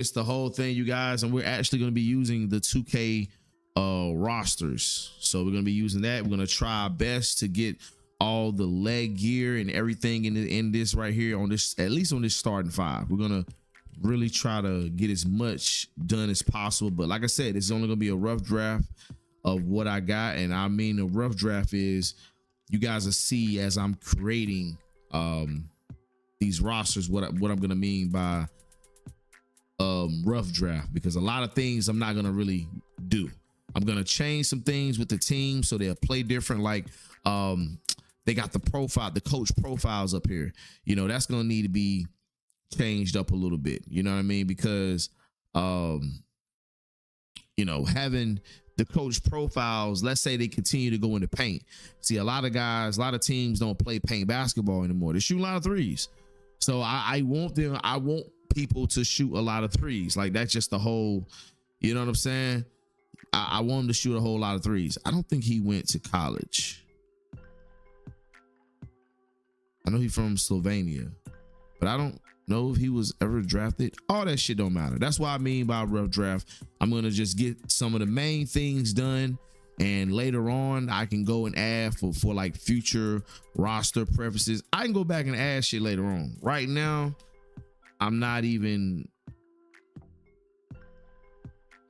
It's the whole thing, you guys, and we're actually going to be using the 2K rosters. So we're going to be using that. We're going to try our best to get all the leg gear and everything in this right here on this, at least on this starting five. We're going to really try to get as much done as possible. But like I said, it's only going to be a rough draft of what I got. And I mean, the rough draft is you guys will see as I'm creating these rosters what I'm going to mean by rough draft, because a lot of things I'm not gonna really do. I'm gonna change some things with the team so they'll play different. Like they got the coach profiles up here. You know, that's gonna need to be changed up a little bit. You know what I mean? Because you know, having the coach profiles, let's say they continue to go into paint. See, a lot of teams don't play paint basketball anymore. They shoot a lot of threes. So I want people to shoot a lot of threes. Like, that's just the whole, you know what I'm saying? I want him to shoot a whole lot of threes. I don't think he went to college. I know he's from Slovenia, but I don't know if he was ever drafted. All that shit don't matter. That's what I mean by rough draft. I'm going to just get some of the main things done, and later on I can go and add for like future roster preferences. I can go back and add shit later on. Right now, I'm not even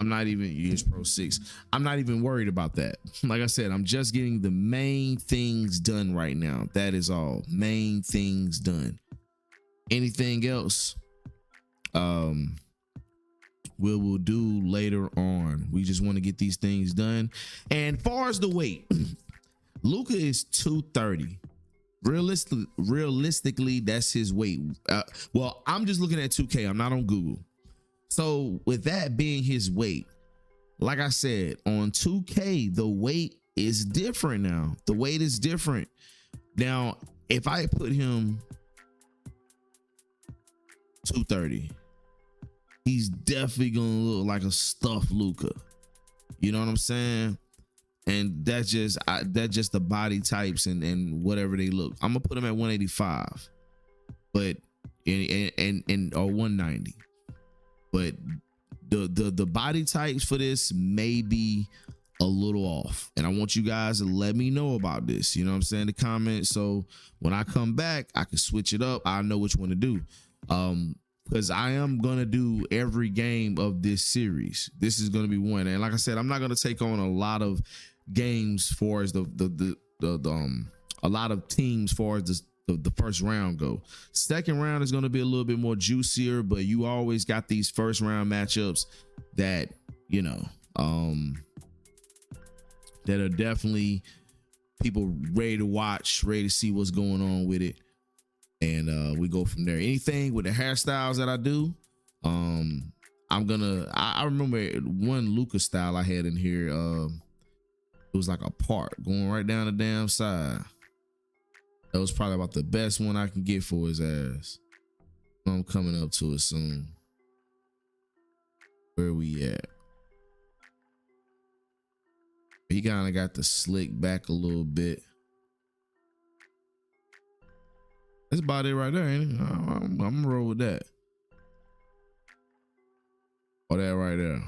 US Pro 6. I'm not even worried about that. Like I said, I'm just getting the main things done right now. That is all. Main things done. Anything else, we will do later on. We just want to get these things done. And far as the weight, Luka is 230. Realistically, that's his weight. Well, I'm just looking at 2K. I'm not on Google. So with that being his weight, like I said, on 2K, the weight is different now. The weight is different. Now, if I put him 230, he's definitely gonna look like a stuffed Luka. You know what I'm saying? And that's just the body types and whatever they look. I'm gonna put him at 185, but or 190. But the body types for this may be a little off, and I want you guys to let me know about this. You know what I'm saying? The comments, so when I come back, I can switch it up. I know which one to do. Because I am gonna do every game of this series. This is gonna be one, and like I said, I'm not gonna take on a lot of games for as a lot of teams for as the first round go. Second round is going to be a little bit more juicier, but you always got these first round matchups that, you know, that are definitely people ready to watch, ready to see what's going on with it. And we go from there. Anything with the hairstyles that I do, I remember one Luka style I had in here. It was like a part going right down the damn side. That was probably about the best one I can get for his ass. I'm coming up to it soon. Where we at? He kind of got the slick back a little bit. That's about it right there, ain't it? I'm gonna roll with that. Oh, that right there.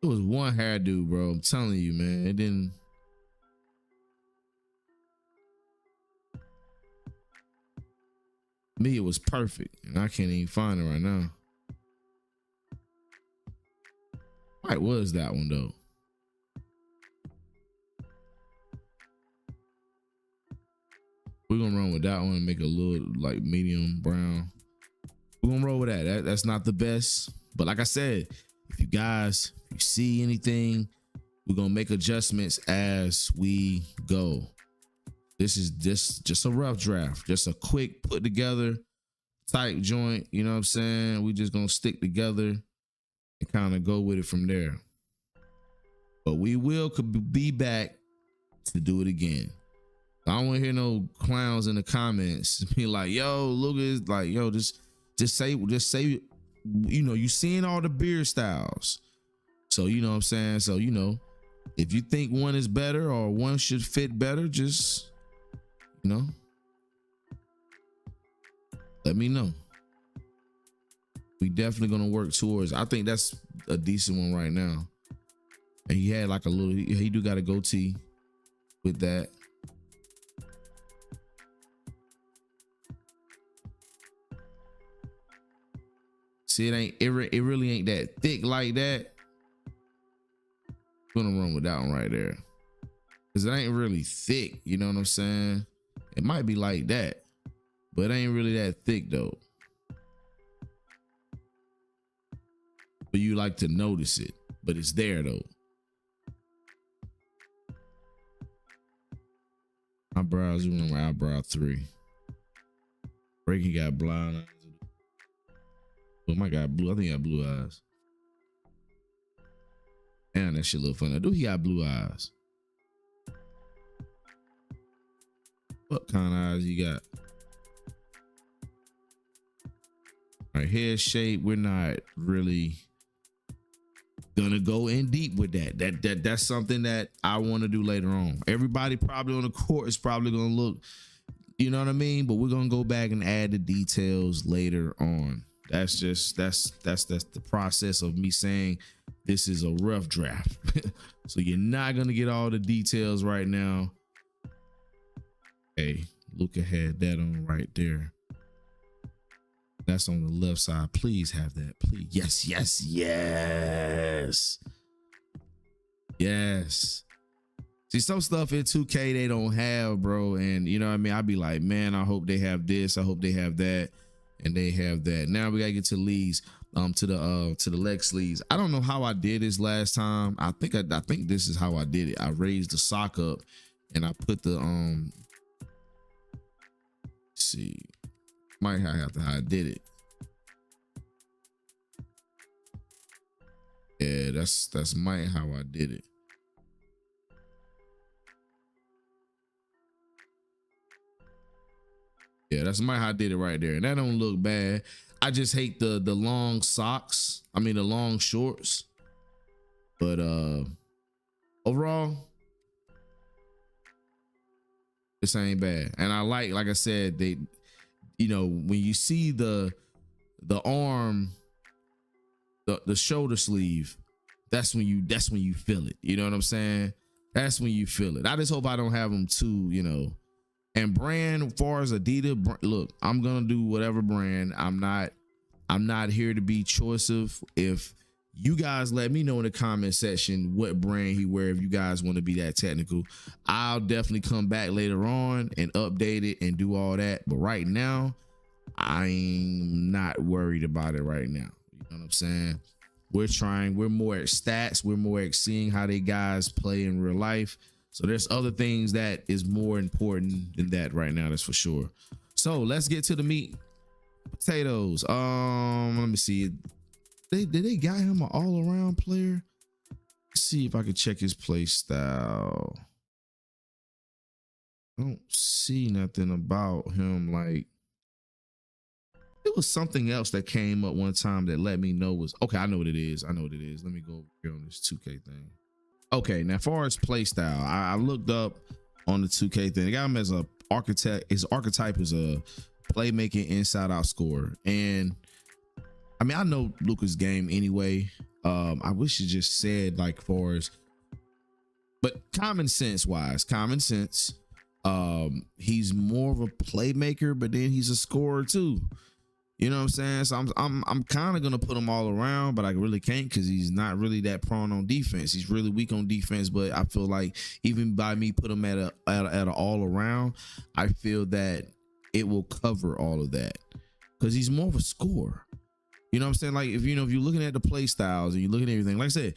It was one hairdo, bro. I'm telling you, man. It didn't. Me, it was perfect, and I can't even find it right now. Right, was that one though? We're gonna run with that one and make it a little like medium brown. We're gonna roll with that. That's not the best, but like I said, if you see anything, we're gonna make adjustments as we go. This is just a rough draft, just a quick put together type joint. You know what I'm saying? We just gonna stick together and kind of go with it from there. But we could be back to do it again. I don't want to hear no clowns in the comments be like, "Yo, Luka is like, yo, just say, you know, you seeing all the beard styles." So, you know what I'm saying? So, you know, If you think one is better or one should fit better, just, you know, let me know. We definitely gonna work towards. I think that's a decent one right now. And he had like a little, he do got a goatee with that. See, it really ain't that thick like that. I'm gonna run with that one right there. Cause it ain't really thick, you know what I'm saying? It might be like that, but it ain't really that thick though. But you like to notice it, but it's there though. Eyebrows, you remember eyebrow 3. Breaking got blind eyes. Oh my God, blue. I think he got blue eyes. Damn, that shit look funny. Dude, he got blue eyes. What kind of eyes you got? All right, head shape. We're not really gonna go in deep with that. That's something that I want to do later on. Everybody probably on the court is probably gonna look, you know what I mean? But we're gonna go back and add the details later on. That's the process of me saying this is a rough draft. So you're not gonna get all the details right now. Hey, Luka had that on right there. That's on the left side. Please have that. Please. Yes, yes, yes. Yes. See, some stuff in 2K they don't have, bro. And you know what I mean? I'd be like, man, I hope they have this. I hope they have that. And they have that. Now we gotta get to Lee's, to the leg sleeves. I don't know how I did this last time. I think this is how I did it. I raised the sock up and I put the see, might have to how I did it. Yeah, that's might how I did it. Yeah, that's my how I did it right there. And that don't look bad. I just hate the long socks. I mean the long shorts. But overall, this ain't bad. And I like I said, they, you know, when you see the arm, the shoulder sleeve, that's when you feel it. You know what I'm saying? That's when you feel it. I just hope I don't have them too, you know. And brand, as far as Adidas, look, I'm gonna do whatever brand. I'm not here to be choisive. If you guys let me know in the comment section what brand he wear, if you guys want to be that technical, I'll definitely come back later on and update it and do all that. But right now, I'm not worried about it right now. You know what I'm saying? We're more at stats. We're more at seeing how they guys play in real life. So there's other things that is more important than that right now. That's for sure. So let's get to the meat. Potatoes. Let me see. Did they got him an all-around player? Let's see if I can check his play style. I don't see nothing about him. Like, it was something else that came up one time that let me know was okay. I know what it is. Let me go over here on this 2K thing. Okay, now as far as play style, I looked up on the 2K thing. They got him as a architect. His archetype is a playmaking inside out scorer. And I mean, I know Luka's game anyway. I wish it just said like far as, but common sense, he's more of a playmaker, but then he's a scorer too. You know what I'm saying? So I'm kind of gonna put him all around, but I really can't because he's not really that prone on defense. He's really weak on defense, but I feel like even by me put him at an all around, I feel that it will cover all of that because he's more of a scorer. You know what I'm saying? Like if you're looking at the play styles and you're looking at everything, like I said,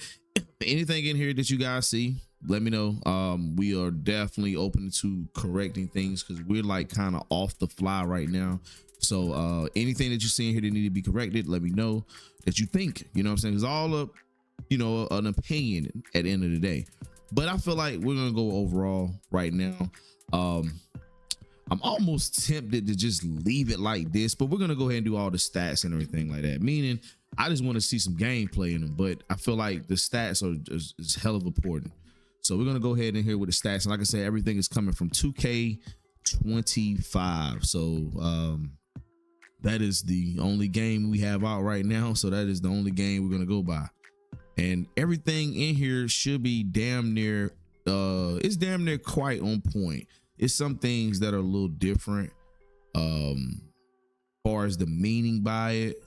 anything in here that you guys see, let me know. We are definitely open to correcting things because we're like kind of off the fly right now. So anything that you see in here that need to be corrected, let me know that you think, you know what I'm saying? It's all up, an opinion at the end of the day. But I feel like we're gonna go overall right now. I'm almost tempted to just leave it like this, but we're gonna go ahead and do all the stats and everything like that. Meaning, I just want to see some gameplay in them, but I feel like the stats are is hell of important. So we're gonna go ahead in here with the stats, and like I said, everything is coming from 2K25. So that is the only game we have out right now. So that is the only game we're gonna go by, and everything in here should be damn near it's damn near quite on point. It's some things that are a little different far as the meaning by it,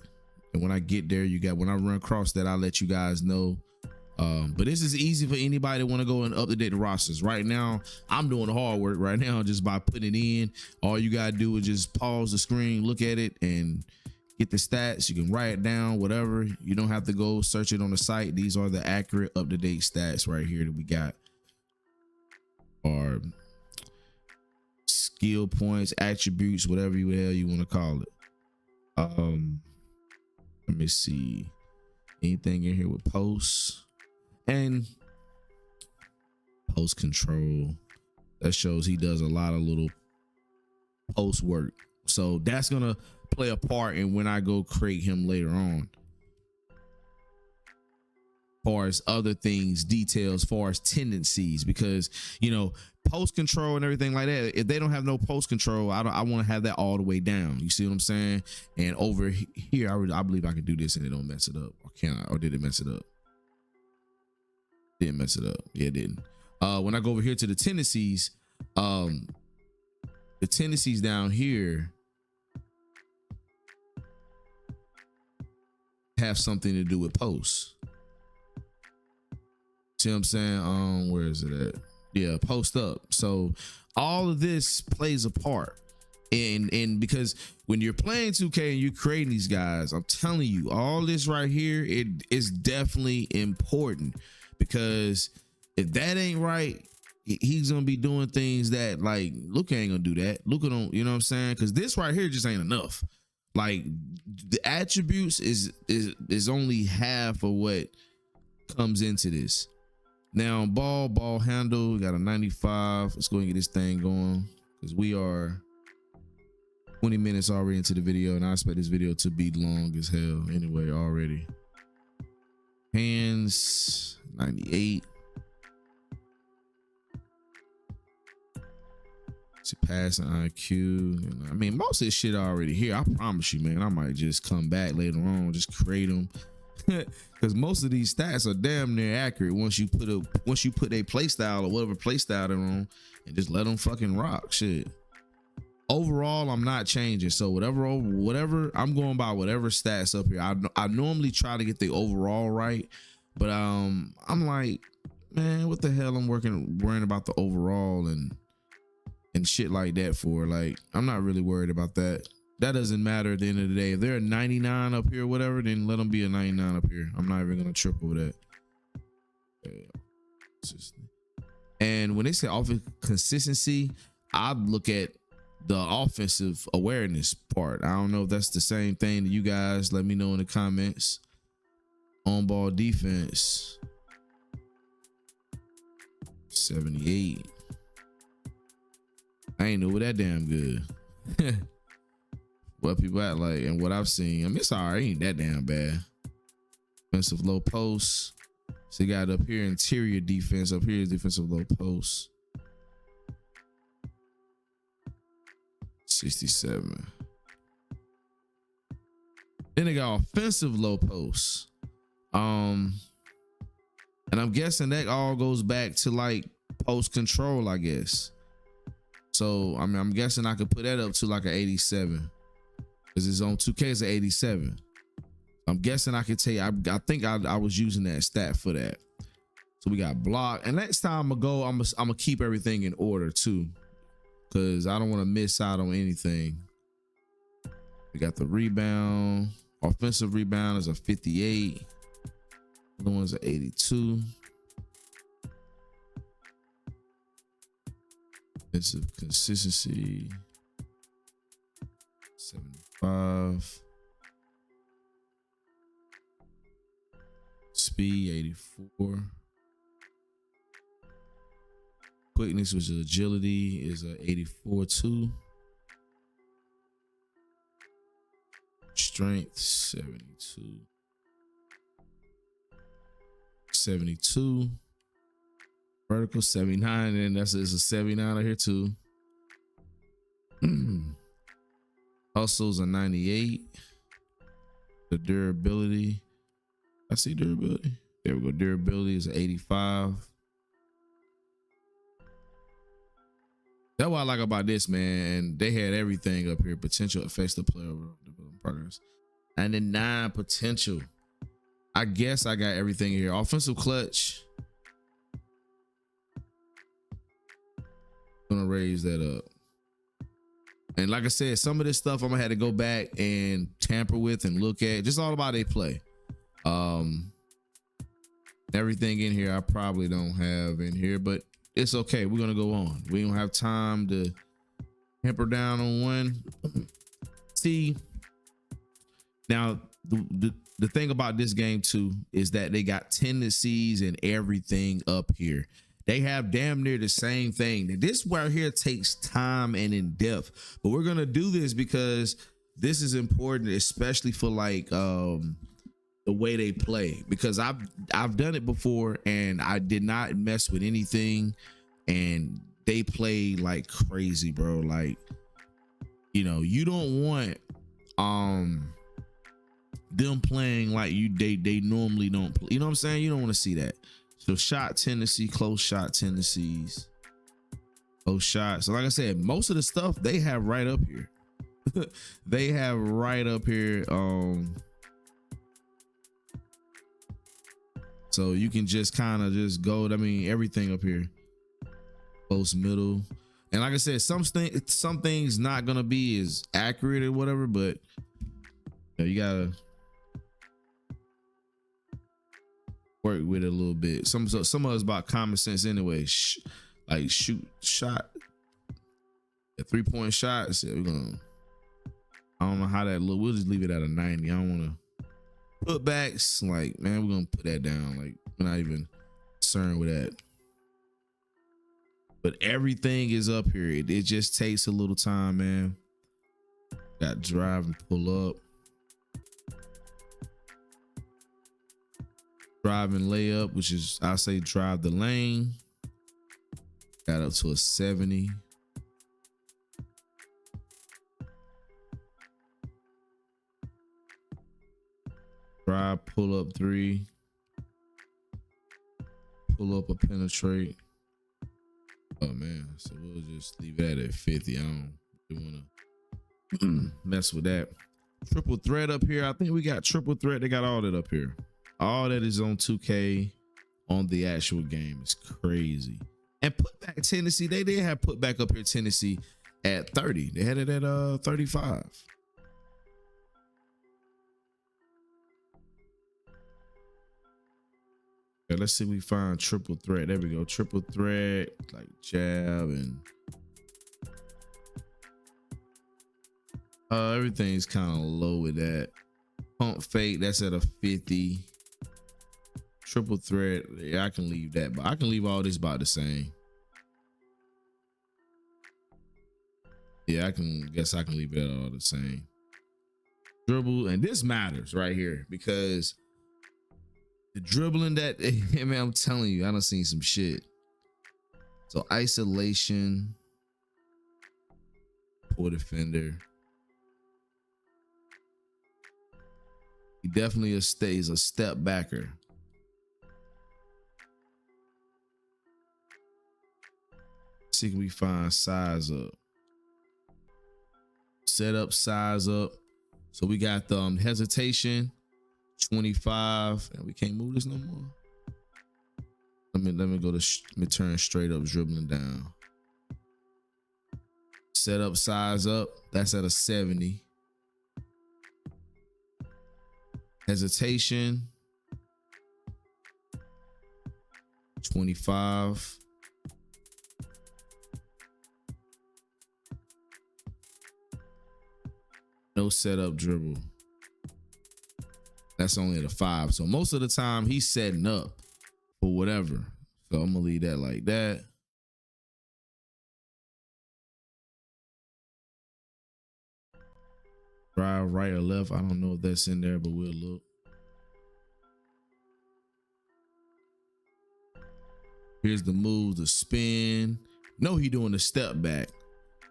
and when I get there, when I run across that, I'll let you guys know. But this is easy for anybody that want to go and update the rosters. Right now, I'm doing the hard work right now just by putting it in. All you gotta do is just pause the screen, look at it, and get the stats. You can write it down, whatever. You don't have to go search it on the site. These are the accurate, up-to-date stats right here that we got. Or skill points, attributes, whatever the hell you want to call it. Let me see. Anything in here with posts and post control. That shows he does a lot of little post work. So that's gonna play a part in when I go create him later on. Far as other things, details, far as tendencies, because post control and everything like that, if they don't have no post control, I want to have that all the way down. You see what I'm saying? And over here, I believe I can do this and it don't mess it up. Or can I? Or did it mess it up? Didn't mess it up. Yeah, it didn't. When I go over here to the tendencies, the tendencies down here have something to do with posts. See what I'm saying? Where is it at? Yeah, post up. So all of this plays a part. And because when you're playing 2K and you're creating these guys, I'm telling you, all this right here, it is definitely important, because if that ain't right, he's gonna be doing things that, like, Luka ain't gonna do that. Luka don't, you know what I'm saying? Because this right here just ain't enough. Like, the attributes is only half of what comes into this. Now, ball handle, we got a 95. Let's go and get this thing going, because we are 20 minutes already into the video, and I expect this video to be long as hell anyway already. Hands, 98. Passing IQ. I mean, most of this shit already here. I promise you, man, I might just come back later on, just create them. Because most of these stats are damn near accurate once you put a play style or whatever play style they're on, and just let them fucking rock. Shit. Overall, I'm not changing. So whatever I'm going by, whatever stats up here. I normally try to get the overall right, but I'm like, man, what the hell I'm worrying about the overall and shit like that for? Like, I'm not really worried about that. That doesn't matter at the end of the day. If they're a 99 up here or whatever, then let them be a 99 up here. I'm not even gonna trip over that. And when they say offensive consistency, I look at the offensive awareness part. I don't know if that's the same thing to you guys. Let me know in the comments. On ball defense, 78. I ain't know that damn good. What people at, like, and what I've seen, I mean, it's all right, ain't that damn bad. Defensive low post. So you got up here interior defense. Up here is defensive low post. 67. Then they got offensive low post. And I'm guessing that all goes back to like post control, I guess. So I mean, I'm guessing I could put that up to like an 87, because it's on 2K, it's an 87. I'm guessing I could tell you, I think I was using that stat for that. So we got block, and next time I go, I'm gonna keep everything in order too, because I don't want to miss out on anything. We got the rebound. Offensive rebound is a 58. The other one's an 82. Defensive consistency, 75. Speed, 84. Quickness, which is agility, is a 84 too. Strength, 72. 72. Vertical 79, and it's a 79 out here too. Hustle's a 98. The durability, I see durability. There we go. Durability is 85. That's what I like about this, man. They had everything up here. Potential affects the player progress. 99 potential. I guess I got everything here. Offensive clutch. Gonna raise that up. And like I said, some of this stuff I'm gonna have to go back and tamper with and look at. Just all about they play. Everything in here I probably don't have in here, but it's okay. We're gonna go on. We don't have time to hamper down on one. See, now the thing about this game too is that they got tendencies and everything up here. They have damn near the same thing. This right here takes time and in depth, but we're gonna do this because this is important, especially for like the way they play, because I've done it before and I did not mess with anything, and they play like crazy, bro. Like, you know, you don't want them playing like they normally don't play. You know what I'm saying? You don't want to see that. So shot tendency, close shot tendencies, close shots. So like I said, most of the stuff they have right up here. They have right up here. So you can just kind of just go. I mean, everything up here. Close, middle, and like I said, some things not gonna be as accurate or whatever, but you gotta work with it a little bit. Some of it's about common sense anyway. Like shot, a 3-point shot. So we're gonna. I don't know how that look. We'll just leave it at a 90. I don't want to. Putbacks, like, man, we're gonna put that down. Like, we're not even concerned with that. But everything is up here. It just takes a little time, man. Got drive and pull up. Drive and layup, which is, I say drive the lane. Got up to a 70. Drive, pull up 3. Pull up or penetrate. Oh man, so we'll just leave that at 50. I don't want to mess with that. Triple threat up here. I think we got triple threat. They got all that up here. All that is on 2K on the actual game. It's crazy. And putback tendency, they did have putback up here tendency at 30. They had it at 35. Okay, let's see if we find triple threat. There we go. Triple threat, like jab and everything's kind of low with that. Pump fake, that's at a 50. Triple threat, yeah, I can leave that, but I can leave all this about the same. Yeah, I guess I can leave it all the same. Dribble, and this matters right here because the dribbling that, man, I'm telling you, I done seen some shit. So isolation, poor defender. He definitely stays a step backer. See, can we find size up? Set up, size up. So we got the hesitation. 25, and we can't move this no more. Let me go to let me turn straight up, dribbling down. Set up, size up, that's at a 70. Hesitation, 25. No setup dribble. That's only at a 5. So most of the time he's setting up for whatever. So I'm gonna leave that like that. Drive right or left. I don't know if that's in there, but we'll look. Here's the move, the spin. No, he doing the step back.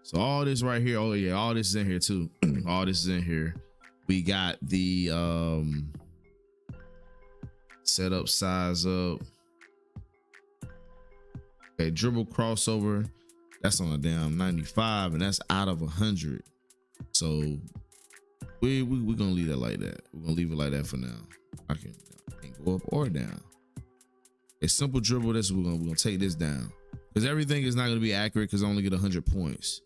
So all this right here, oh yeah, all this is in here too. All this is in here. We got the setup, size up. Okay, dribble crossover. That's on a damn 95, and that's out of 100. So we're gonna leave that like that. We're gonna leave it like that for now. I can go up or down. A simple dribble. That's we're gonna take this down because everything is not gonna be accurate because I only get 100 points.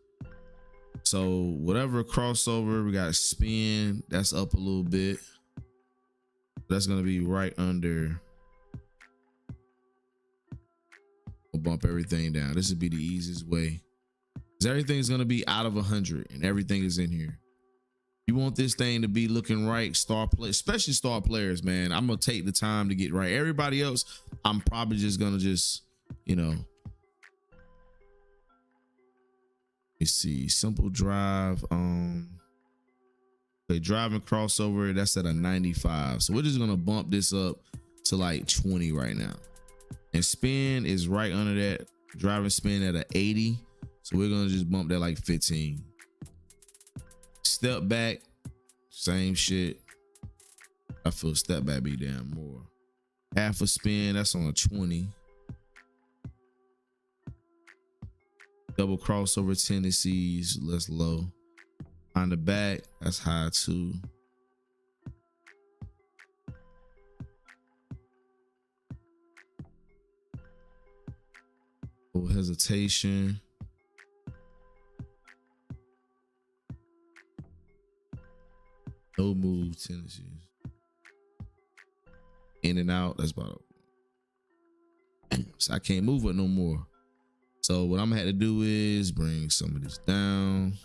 So whatever crossover, we got a spin. That's up a little bit. That's gonna be right under. We'll bump everything down. This would be the easiest way. Because everything's gonna be out of 100 and everything is in here. You want this thing to be looking right, star play, especially star players, man. I'm gonna take the time to get right. Everybody else, I'm probably just gonna you know. Let's see, simple drive. Okay, driving crossover, that's at a 95. So we're just gonna bump this up to like 20 right now. And spin is right under that. Driving spin at an 80. So we're gonna just bump that like 15. Step back, same shit. I feel step back be damn more. Half a spin, that's on a 20. Double crossover tendencies, less low. On the back, that's high too. No hesitation. No move tendencies. In and out, that's about it. So I can't move it no more. So what I'm gonna have to do is bring some of this down.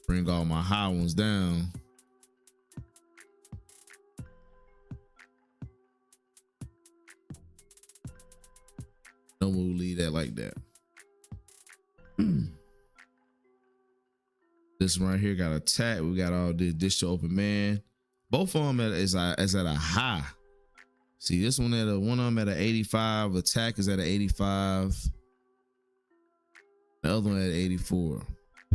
Bring all my high ones down. No move, leave that like that. This one right here got attack. We got all this dish to open man. Both of them is at a high. See, this one one of them at an 85. Attack is at an 85. The other one at 84.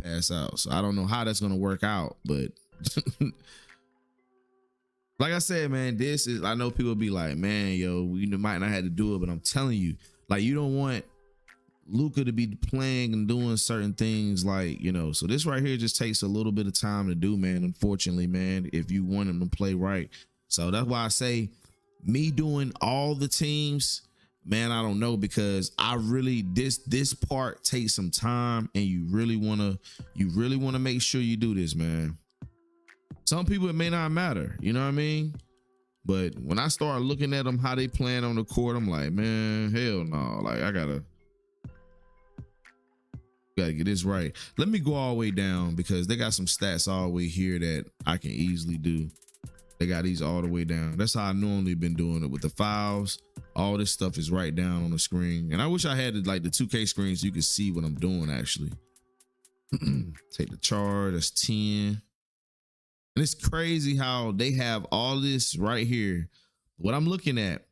Pass out. So I don't know how that's gonna work out, but like I said, man, this is, I know people be like, man, yo, we might not have to do it, but I'm telling you, like, you don't want Luka to be playing and doing certain things, like, you know. So this right here just takes a little bit of time to do, man, unfortunately, man, if you want him to play right. So that's why I say me doing all the teams, man, I don't know, because I really, this part takes some time, and you really want to make sure you do this, man. Some people it may not matter, you know what I mean? But when I start looking at them, how they playing on the court, I'm like, man, hell no. Like, I gotta get this right. Let me go all the way down because they got some stats all the way here that I can easily do. They got these all the way down. That's how I normally been doing it with the fouls. All this stuff is right down on the screen. And I wish I had like the 2K screen so you could see what I'm doing actually. Take the charge, that's 10. And it's crazy how they have all this right here. What I'm looking at,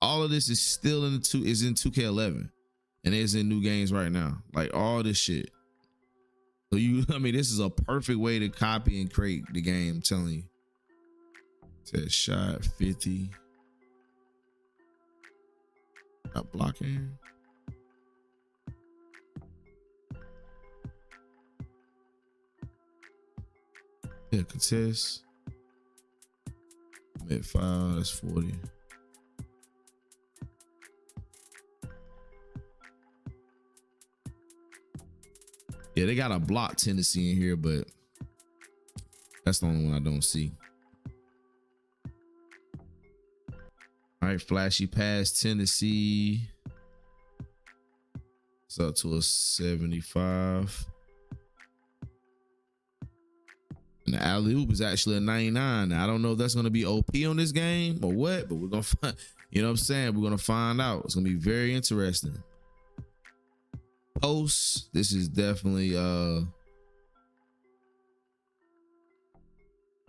all of this is still in is in 2K11. And it's in new games right now. Like all this shit. So I mean, this is a perfect way to copy and create the game, I'm telling you. Says shot 50. Not blocking. Yeah, contest. Mid foul, that's 40. Yeah, they got a block tendency in here, but that's the only one I don't see. All right, flashy pass tendency. It's up to a 75. And the alley-oop is actually a 99. Now, I don't know if that's going to be OP on this game or what, but we're going to find, you know what I'm saying? We're going to find out. It's going to be very interesting. Post, this is definitely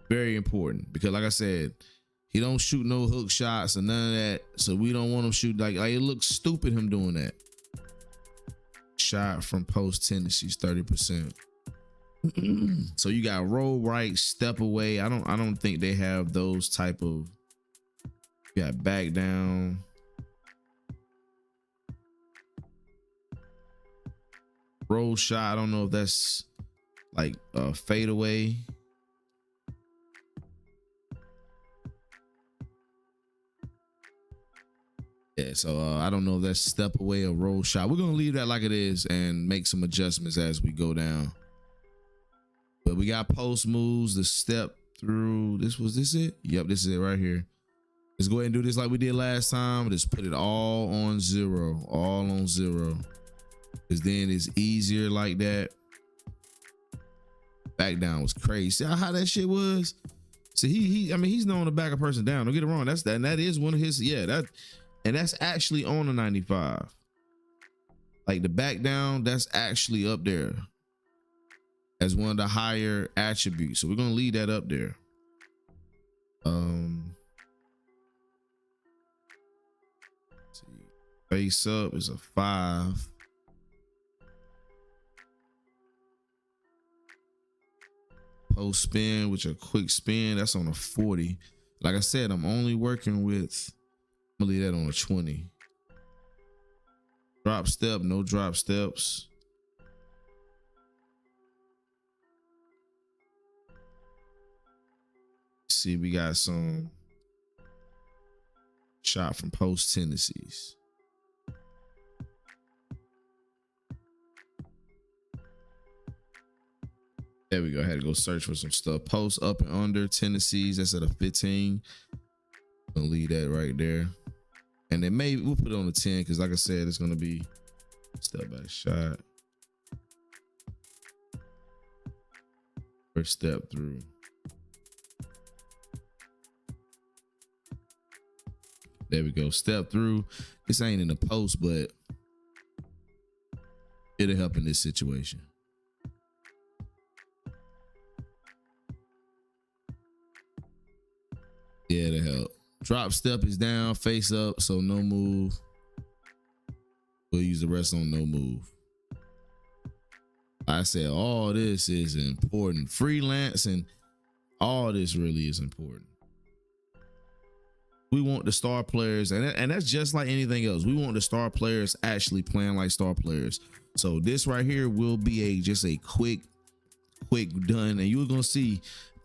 very important because like I said, He don't shoot no hook shots or none of that. So we don't want him shoot like it looks stupid him doing that. Shot from post tendencies 30%. So you got roll right, step away. I don't think they have those type of. You got back down. Roll shot. I don't know if that's like a fadeaway. Yeah, so I don't know if that's step away or roll shot. We're gonna leave that like it is and make some adjustments as we go down. But we got post moves, the step through. This it? Yep, this is it right here. Let's go ahead and do this like we did last time. Just put it all on 0, all on 0. Because then it's easier like that. Back down was crazy. See how that shit was? See, I mean, he's known to back a person down. Don't get it wrong. That's that. And that is one of his, and that's actually on a 95. Like the back down, that's actually up there as one of the higher attributes. So we're gonna leave that up there. Let's see. Face up is a 5. Post spin, which a quick spin, that's on a 40. Like I said, I'm only working with, I'm gonna leave that on a 20. Drop step, no drop steps. See, we got some shot from post tendencies. There we go. I had to go search for some stuff. Post up and under tendencies. That's at a 15. Gonna leave that right there. And then maybe we'll put it on a 10 because, like I said, it's gonna be step back shot. First step through. There we go. Step through. This ain't in the post, but it'll help in this situation. Yeah, it'll help. Drop step is down, face up, so no move. We'll use the rest on no move. I said all this is important. Freelancing, all this really is important. We want the star players, and that's just like anything else. We want the star players actually playing like star players. So this right here will be just a quick done, and you're gonna see.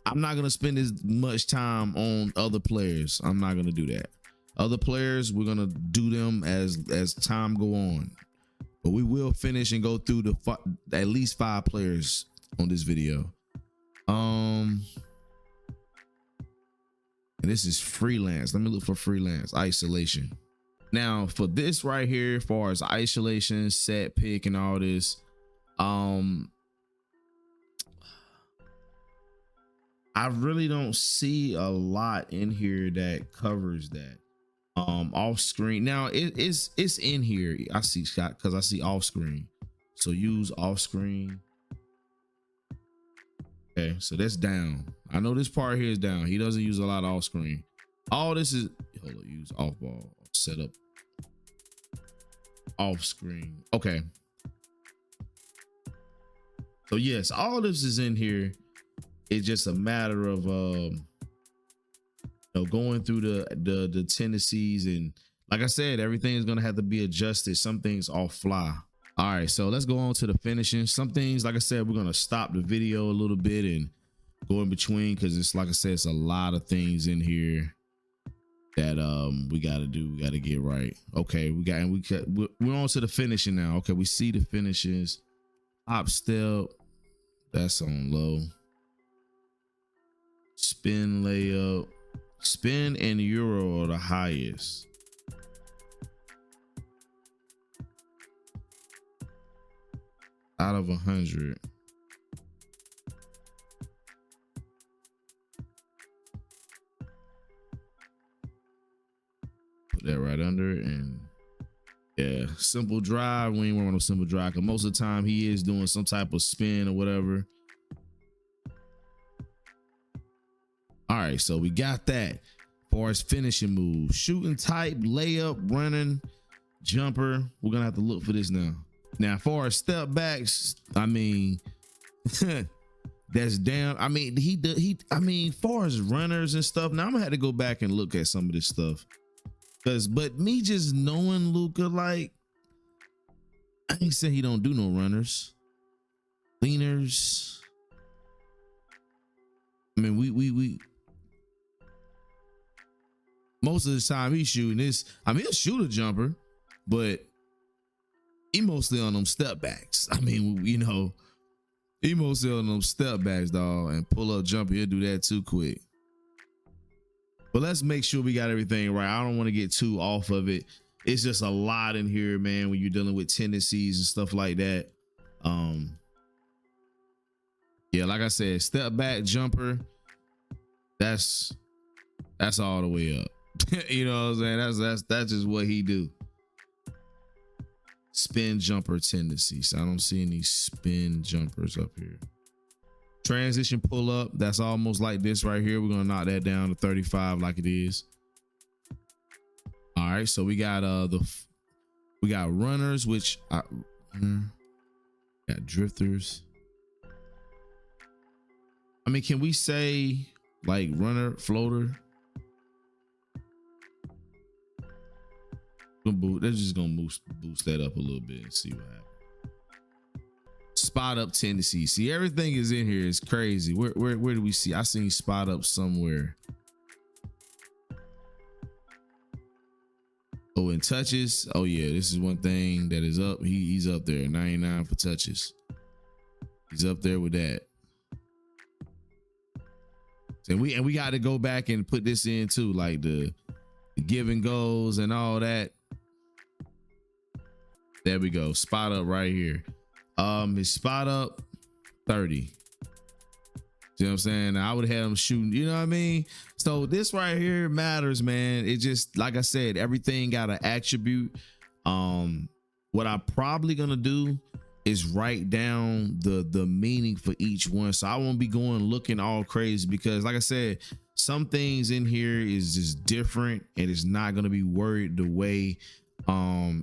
I'm not gonna spend as much time on other players. I'm not gonna do that. Other players, we're gonna do them as time go on. But we will finish and go through at least 5 players on this video. And this is freelance. Let me look for freelance isolation. Now for this right here, as far as isolation, set pick, and all this, I really don't see a lot in here that covers that. Off screen. Now it's in here. I see Scott because I see off screen. So use off screen. Okay, so that's down. I know this part here is down. He doesn't use a lot of off screen. All this is use off ball setup. Off screen. Okay. So yes, all this is in here. It's just a matter of going through the tendencies, and like I said, everything is gonna have to be adjusted. Some things off fly. All right, so let's go on to the finishing. Some things, like I said, we're gonna stop the video a little bit and go in between because it's, like I said, it's a lot of things in here that we gotta do. We gotta get right. Okay, we're on to the finishing now. Okay, we see the finishes. Hop step, that's on low. Spin layup, spin and euro are the highest. Out of 100. Put that right under it, and yeah, simple drive. We ain't working on no simple drive because most of the time he is doing some type of spin or whatever. All right, so we got that. As far as finishing moves, shooting type, layup, running, jumper. We're gonna have to look for this now. Now, as far as step backs, I mean, that's damn. I mean, I mean, far as runners and stuff. Now I'm gonna have to go back and look at some of this stuff, but me just knowing Luka, like, I ain't saying he don't do no runners, leaners. I mean, we most of the time he's shooting this. I mean, he'll shoot a jumper, but he mostly on them step backs. I mean, you know, he mostly on them step backs, dog, and pull up jumper. He'll do that too quick. But let's make sure we got everything right. I don't want to get too off of it. It's just a lot in here, man, when you're dealing with tendencies and stuff like that. Yeah, like I said, step back jumper, that's all the way up. You know what I'm saying? That's just what he do. Spin jumper tendencies. I don't see any spin jumpers up here. Transition pull up, that's almost like this right here. We're gonna knock that down to 35 like it is. All right, so we got we got runners, which got drifters. I mean, can we say like runner, floater? They're just gonna boost that up a little bit and see what happens. Spot up tendency. See, everything is in here. It's crazy. Where do we see? I seen spot up somewhere. Oh, and touches. Oh yeah, this is one thing that is up. He's up there. 99 for touches. He's up there with that. And we got to go back and put this in too, like the give and goes and all that. There we go. Spot up right here. His spot up 30. You know what I'm saying? I would have him shooting, you know what I mean? So this right here matters, man. It just, like I said, everything got an attribute. What I'm probably gonna do is write down the meaning for each one. So I won't be going looking all crazy because, like I said, some things in here is just different and it's not gonna be worded the way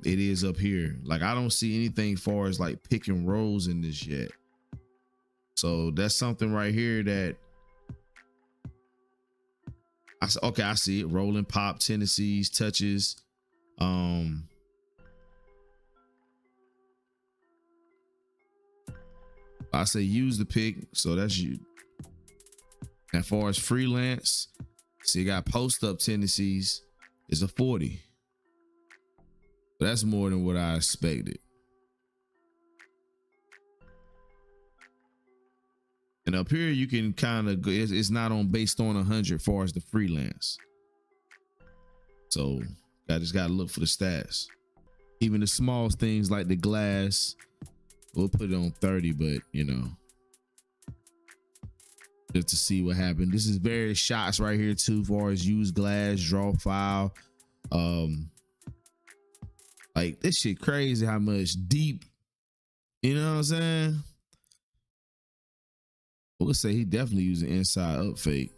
it is up here. Like, I don't see anything far as like pick and rolls in this yet. So that's something right here that I see it. Rolling, pop, tendencies, touches. I say use the pick, so that's you. As far as freelance, see, you got post up tendencies. It's a 40. That's more than what I expected. And up here, you can kind of go, it's not on based on 100 far as the freelance. So I just got to look for the stats. Even the small things like the glass, we'll put it on 30, but you know, just to see what happened. This is various shots right here too, far as use glass, draw foul. Like, this shit crazy how much deep, you know what I'm saying? We'll say he definitely using inside up fake.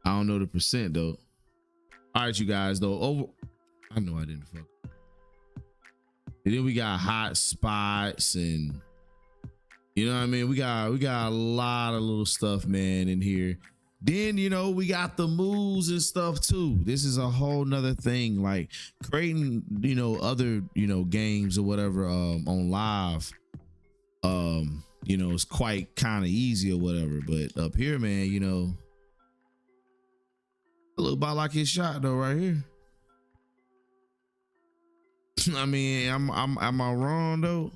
I don't know the percent though. All right, you guys though. I know I didn't fuck. And then we got hot spots and, you know what I mean? We got a lot of little stuff, man, in here. Then, you know, we got the moves and stuff too. This is a whole nother thing, like creating, you know, other, you know, games or whatever on live. You know, it's quite kind of easy or whatever. But up here, man, you know, it look about like his shot though, right here. I mean, am I wrong though?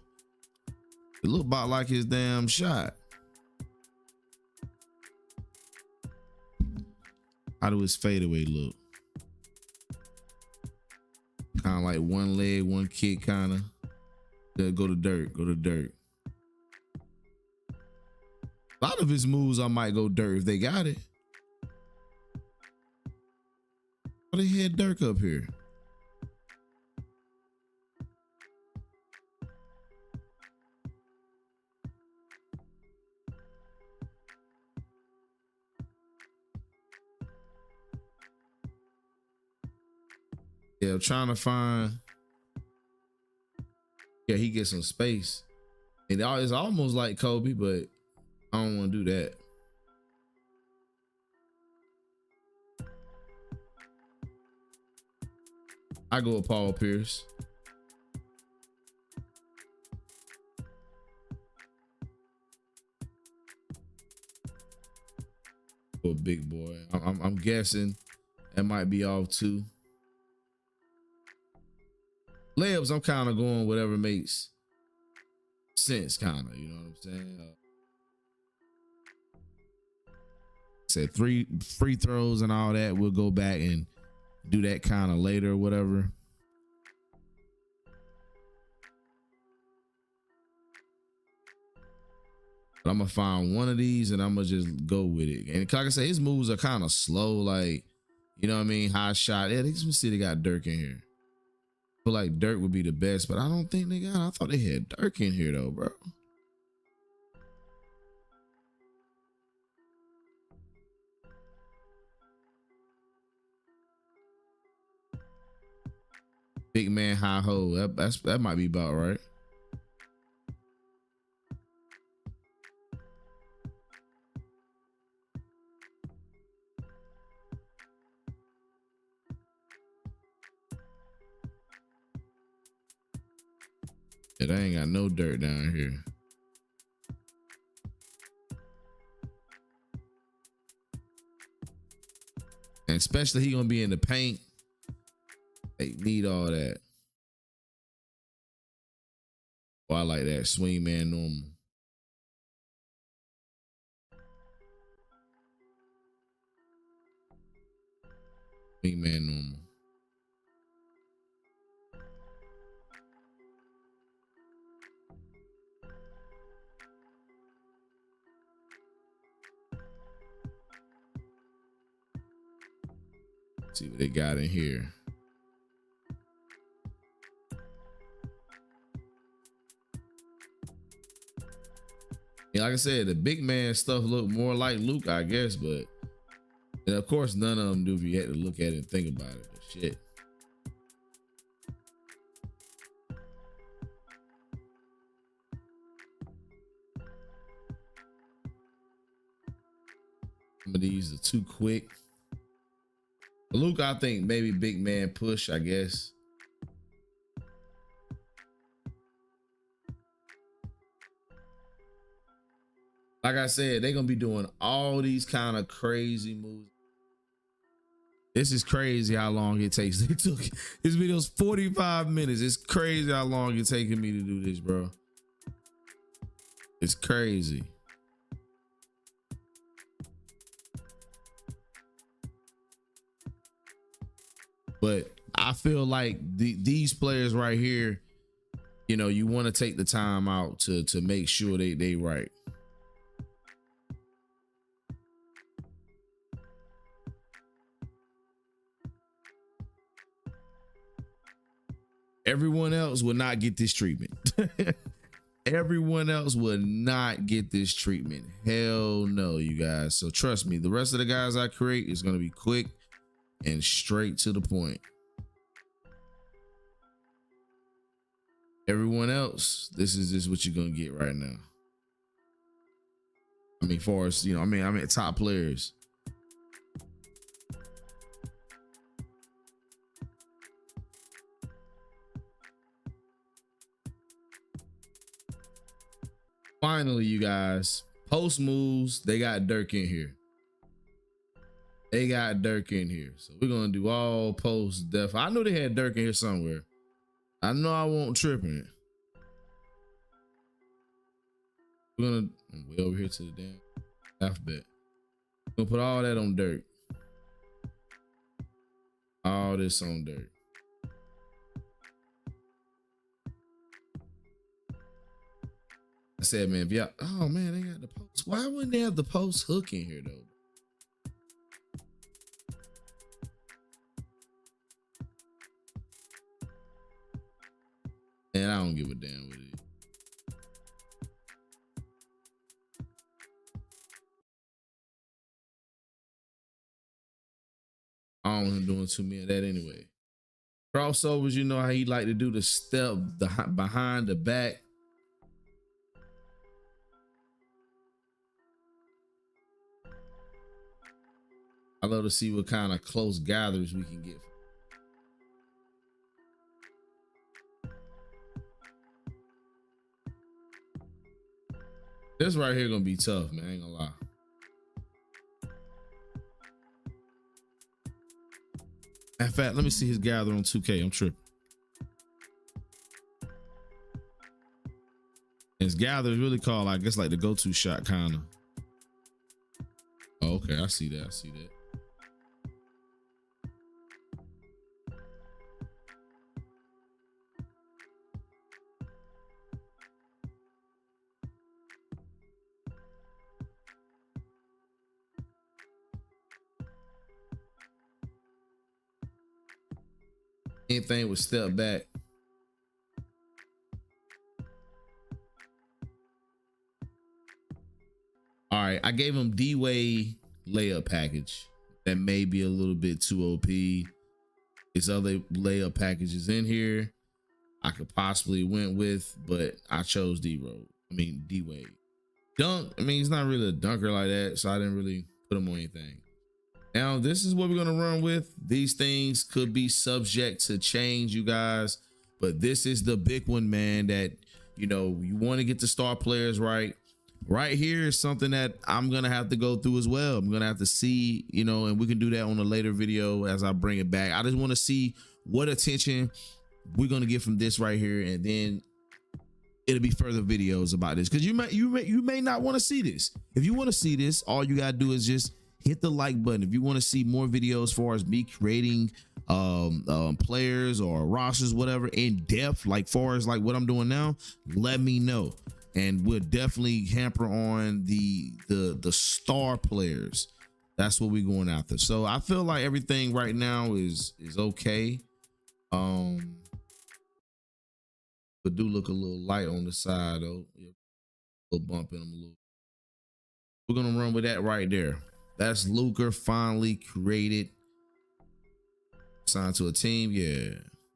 It look about like his damn shot. How do his fadeaway look? Kind of like one leg, one kick, kind of. Go to dirt, go to dirt. A lot of his moves, I might go dirt if they got it. Why they had Dirk up here? Yeah, I'm trying to find. Yeah, he gets some space. And it's almost like Kobe, but I don't want to do that. I go with Paul Pierce. For a big boy. I'm guessing that might be off too. Layups, I'm kind of going whatever makes sense, kind of. You know what I'm saying? Said three free throws and all that. We'll go back and do that kind of later, whatever. But I'm gonna find one of these and I'm gonna just go with it. And like I say, his moves are kind of slow, like, you know what I mean? High shot. Yeah, let me see, they got Dirk in here. I feel like Dirk would be the best, but I don't think they got. I thought they had Dirk in here though, bro. Big man, high hole. That might be about right. Yeah, they ain't got no dirt down here. And especially he gonna be in the paint. They need all that. Oh, I like that. Swing man normal. Swing man normal. Let's see what they got in here. Yeah, like I said, the big man stuff look more like Luka, I guess, but and of course none of them do if you had to look at it and think about it. But shit. Some of these are too quick. Luka, I think maybe big man push, I guess. Like I said, they're gonna be doing all these kind of crazy moves. This is crazy how long it takes. They took this video's 45 minutes. It's crazy how long it's taking me to do this, bro. It's crazy. But I feel like these players right here, you know, you want to take the time out to make sure they right. Everyone else will not get this treatment. Everyone else will not get this treatment. Hell no, you guys. So trust me, the rest of the guys I create is going to be quick and straight to the point. Everyone else, this is what you're going to get right now. I mean, far as, you know, I mean top players. Finally, you guys, post moves, they got Dirk in here. They got Dirk in here. So we're gonna do all post def. I know they had Dirk in here somewhere. I know I won't tripping it. We're gonna way over here to the damn alphabet. We're gonna put all that on Dirk. All this on Dirk. I said, man, if y'all, oh man, they got the post. Why wouldn't they have the post hook in here though? And I don't give a damn with it. I don't want him doing too many of that anyway. Crossovers, you know how he like to do the step behind the back. I love to see what kind of close gatherers we can get. This right here gonna be tough, man. I ain't gonna lie. In fact, let me see his gather on 2K. I'm tripping. His gather is really called, I guess, like the go-to shot, kind of. Oh, okay, I see that. I see that. Anything with step back. All right, I gave him D-Way layup package. That may be a little bit too OP. There's other layup packages in here I could possibly went with, but I chose D-Wade. Dunk, I mean, he's not really a dunker like that, so I didn't really put him on anything. Now, this is what we're gonna run with. These things could be subject to change, you guys, but this is the big one, man, that, you know, you want to get the star players right. Right here is something that I'm gonna have to go through as well. I'm gonna have to see, you know, and we can do that on a later video as I bring it back. I just want to see what attention we're gonna get from this right here, and then it'll be further videos about this, because you may not want to see this. If you want to see this, all you gotta do is just hit the like button. If you want to see more videos as far as me creating players or rosters, whatever, in depth, like far as like what I'm doing now, let me know, and we'll definitely hamper on the star players. That's what we're going after. So I feel like everything right now is okay. But do look a little light on the side though. Yeah, a little bump in them a little. We're gonna run with that right there. That's Luka finally created. Signed to a team. Yeah.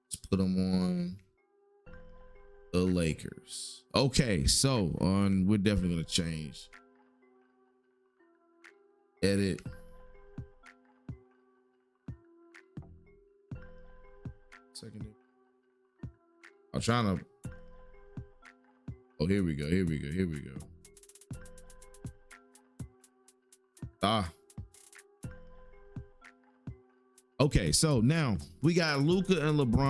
Let's put him on the Lakers. Okay, so we're definitely gonna change. Edit. Second. I'm trying to. Oh, here we go. Here we go. Here we go. Okay, so now we got Luka and LeBron.